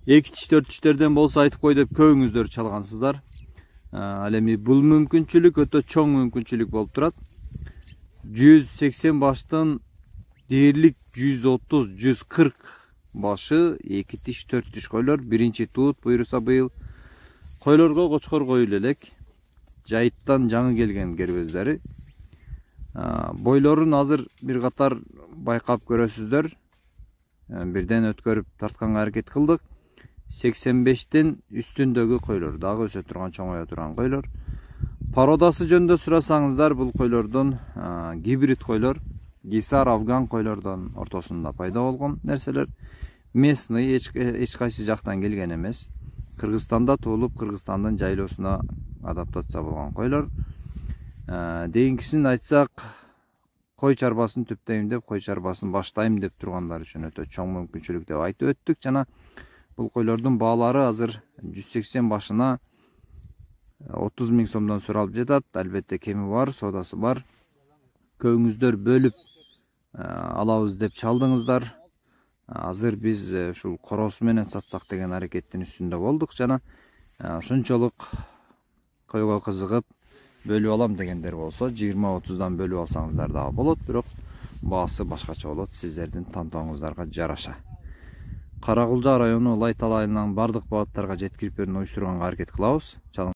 2 тиш 4 тиштерден болсо айтып кой деп көбүңүздөр чалгансыздар. Ал эми бул мүмкүнчүлүк өтө чоң мүмкүнчүлүк болуп турат. 180 баштын дээрлик 130-140 башы 2 тиш 4 тиш койлор. Биринчи туут буюрса быйыл койлорго кочкор коюлу элек. Жайыттан жаңы келген кербездери. Бойлорун азыр бир катар байкап көрөсүздөр. Бирден өткөрүп тартканга аракет кылдык. 85тин үстүндөгү койлор, дагы өсө турган, чоңое турган койлор. Породасы жөнүндө сурасаңыздар, бул койлордон гибрид койлор, гисар, афган койлордон ортосунда пайда болгон нерселер. Местный, эч кайсы жактан келген эмес. Кыргызстанда туулуп, Кыргызстандын жайлоосуна адаптация болгон койлор. Дейинкисин айтсак, кой чарбасын түптөйм деп, кой чарбасын баштайм деп тургандар үчүн өтө чоң мүмкүнчүлүк деп айтып өттүк. Жана бул койлордун баалары азыр 180 башына 30 000 сомдон суралып жатат. Албетте кеми бар, содасы бар. Көбүңүздөр бөлүп алабыз деп чалдыңыздар. Азыр биз ушул коросу менен сатсак деген аракеттин үстүндө болдук. Жана ошончолук койго кызыгып бөлүп алам дегендер болсо 20-30дан бөлүп алсаңыздар дагы болот, бирок баасы башкача болот, сиздердин тантооңуздарга жараша. Каракулжа району Лай талайынан бардык багыттарга жеткирип берүүнү уюштурганга аракет кылабыз.